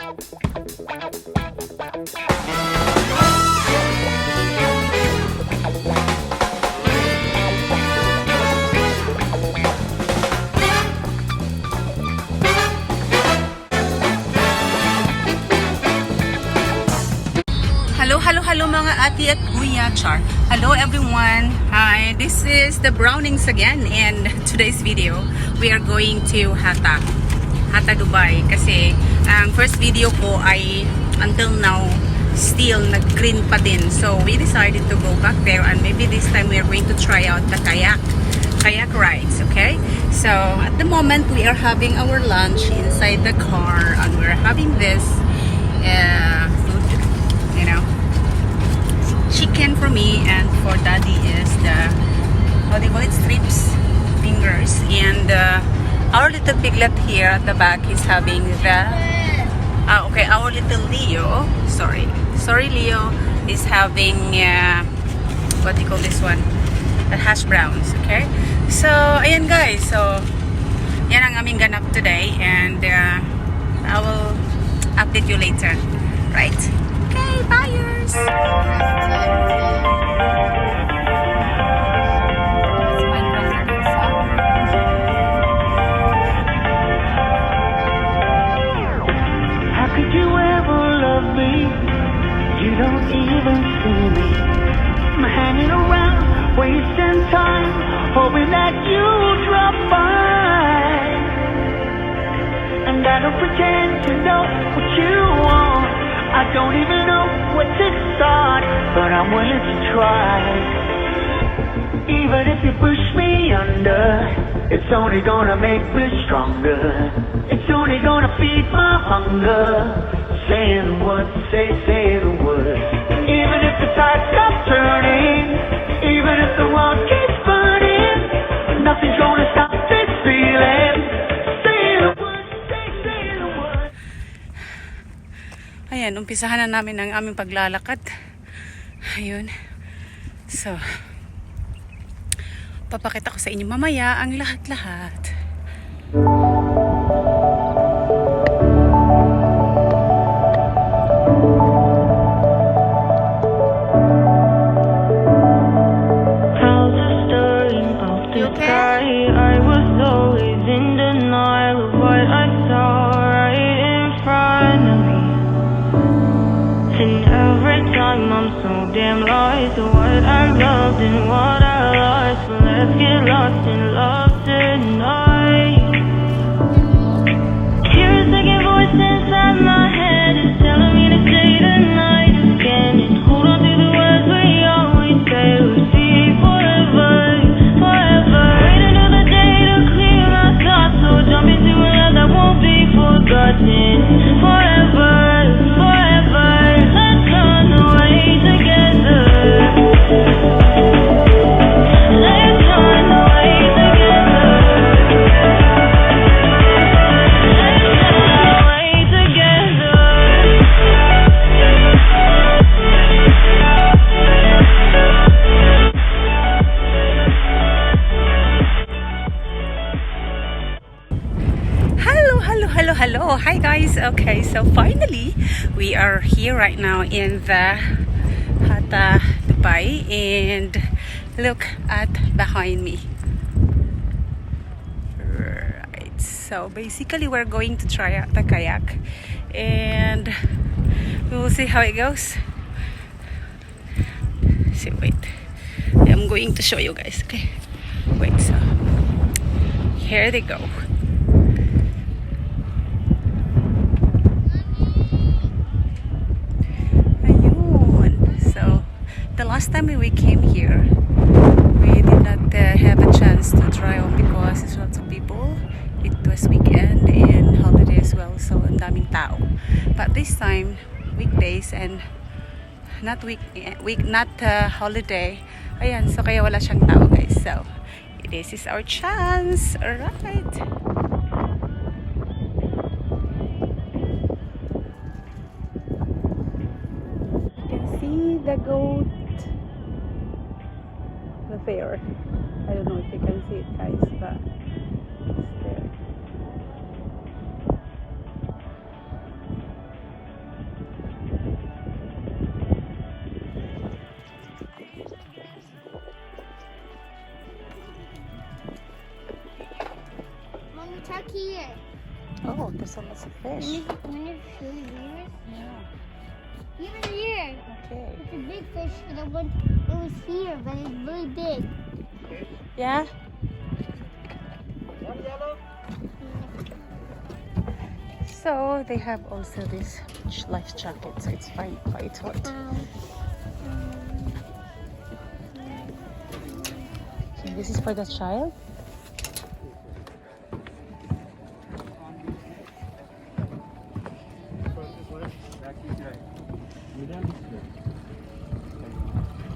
Hello mga ati at kuya, char. Hello everyone. Hi, this is the Brownings again, and today's video we are going to Hatta, Dubai, kasi ang first video ko ay until now still nag-green pa din. So we decided to go back there, and maybe this time we are going to try out the kayak rides. Okay, so at the moment we are having our lunch inside the car, and we're having this food, you know, chicken for me, and for daddy is the, how do you call it, strips, fingers. And our little piglet here at the back is having the okay, our little Leo, sorry Leo, is having what do you call this one, the hash browns. Okay, so ayan guys, so yan ang aming ganap today, and I will update you later, right? Okay, buyers. You don't even see me. I'm hanging around, wasting time, hoping that you drop by. And I don't pretend to know what you want. I don't even know what to start, but I'm willing to try. Even if you push me under, it's only gonna make me stronger. It's only gonna feed my hunger. Saying what, say the word. Even if the tide stops turning, even if the world keeps burning, nothing's gonna stop this feeling. Say the word, say the word. Ayan, umpisahan na namin ang aming paglalakad. Ayun. So, papakita ko sa inyo mamaya ang lahat-lahat. And what I lost, but let's get lost in love tonight. Hear a second voice inside my head, is telling me to stay the night again, and hold on to the words we always say, we'll see forever, forever. Wait another day to clear my thoughts, so jump into a love that won't be forgotten. Forever, forever, let's run away together. Hello, hi guys. Okay, so finally we are here right now in the Hatta, Dubai, and look at behind me. Right, so basically we're going to try out the kayak, and we will see how it goes. So wait, I'm going to show you guys. Okay, wait, so here they go. The last time we came here, we did not have a chance to try on because there's lots of people. It was weekend and holiday as well, so ang daming tao. But this time, weekdays and not holiday. Ayan, so kaya wala siyang tao guys. So this is our chance. Alright. You can see the goat. There. I don't know if you can see it guys, but it's there. Oh, there's so much fish. Let me show you yours. Yeah. Even here. Okay. It's a big fish. The one it was here, but it's really big. Yeah. So they have also this life jacket, so it's quite hot. Okay, this is for the child.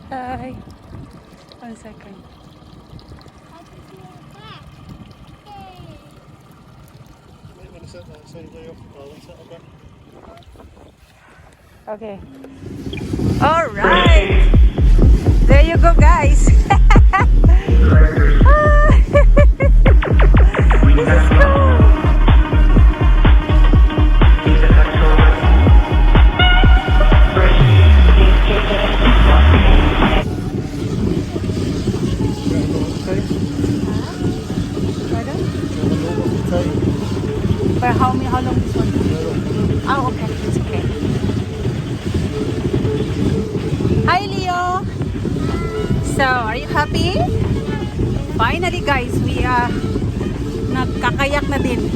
Hi. 1 second. Okay. All right. There you go, guys. This is cool. Pardon? For how long this one? Oh, okay. It's okay. Hi, Leo. So, are you happy? Finally, guys, we nagkakayak na din.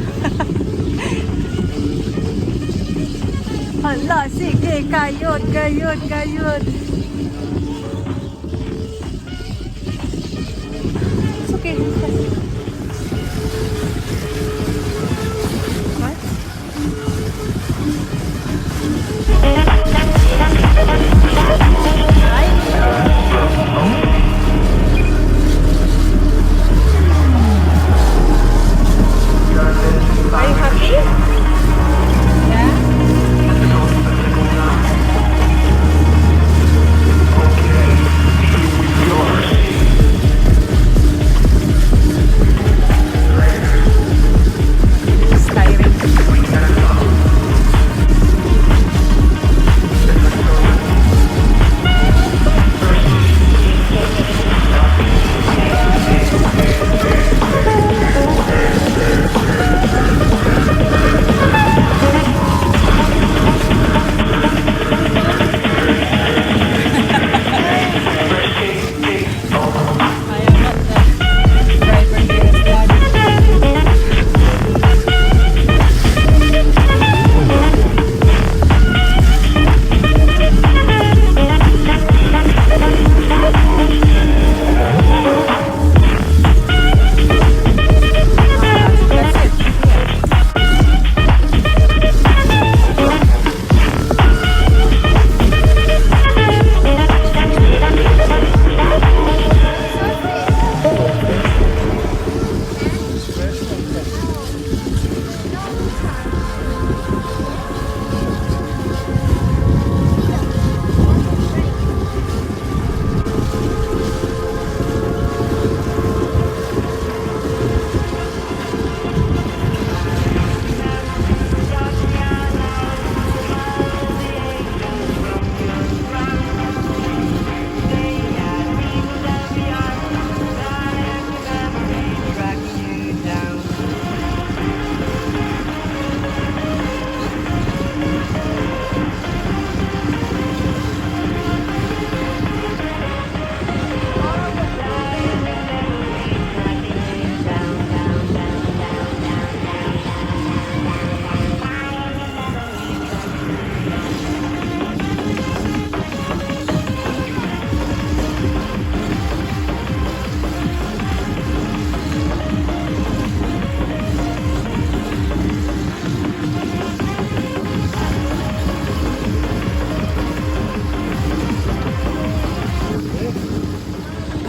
Hala, sige, kayod. It's okay. What? Are you happy? Yeah? It's tiring. I am not the driver here, Daddy. That's it.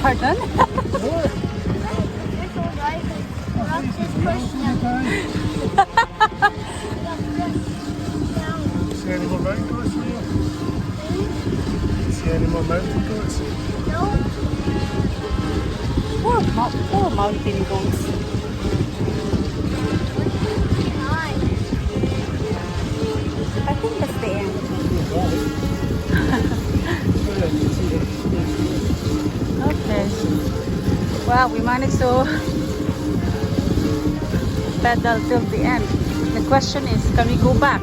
Pardon? See any more mountain goats for you? See any more mountain goats? Poor mountain goats. I think that's the end. Okay. Wow, we managed to pedal till the end. The question is, can we go back?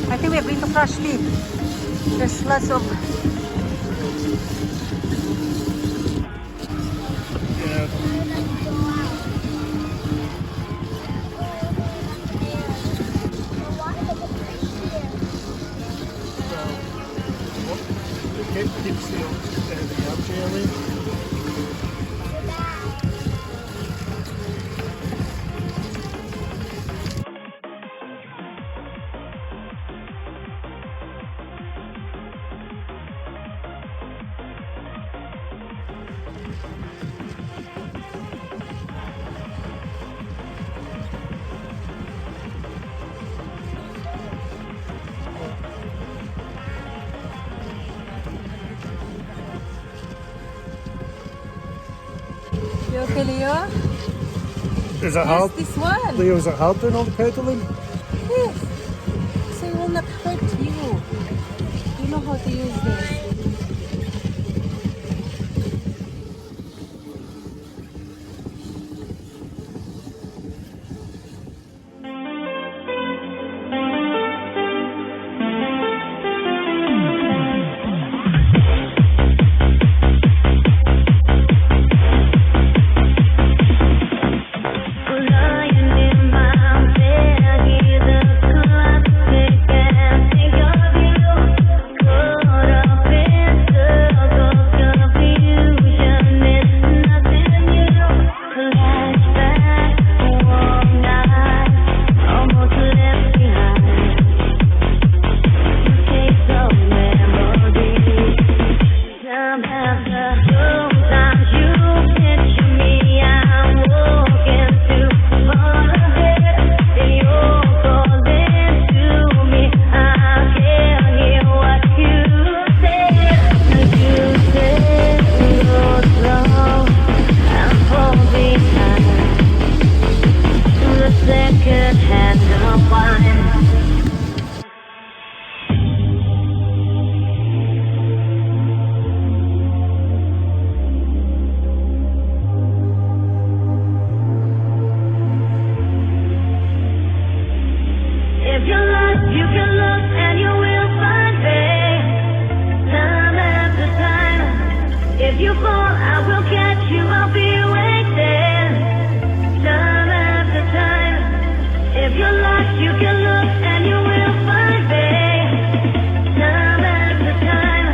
I think we are going to crush deep. There's lots of... Yeah. Keep still. The algae area. You okay, Leo? Is it Yes, hard? this one. Leo, is it hard doing all the pedaling? Yes. So it will not hurt you. You know how to use this. If you fall, I will catch you, I'll be waiting. Time after time. If you're lost, you can look and you will find me. Time after time.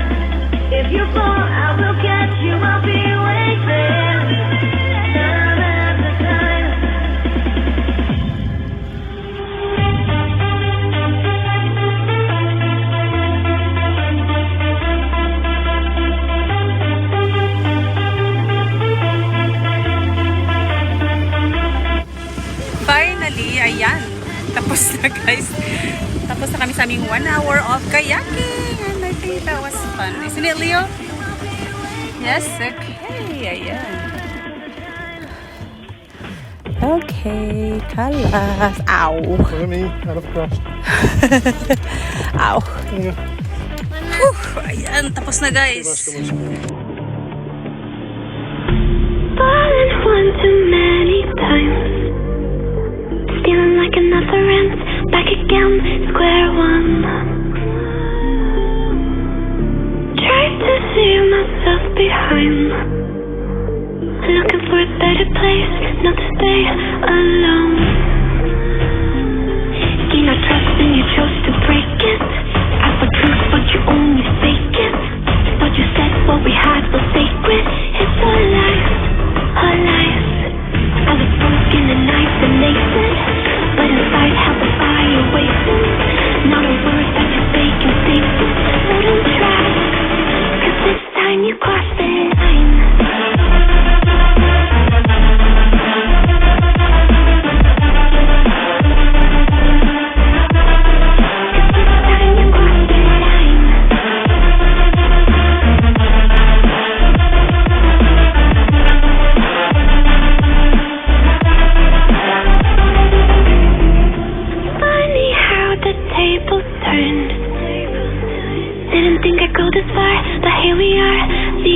If you fall, I will catch you, I'll be waiting. Time after time. Finally, ayan. Tapos na guys. Tapos na kami sa aming 1 hour of kayaking. And I think that was fun. Isn't it, Leo? Yes? Okay. Ayan. Okay. Kalas. Ow. Look at me, out of crash. Ow. Yeah. Whew. Ayan. Tapos na guys. Fallen one too many times. Feeling like another end, back again, square one. Tried to see myself behind, looking for a better place, not to stay alone. Gain our trust and you chose to break it. Ask for truth but you only fake it. Thought you said what we had was sacred. It's all lies, all lies. I was broken and isolated, but inside held the fire waiting. Not a word that go this far, but here we are. The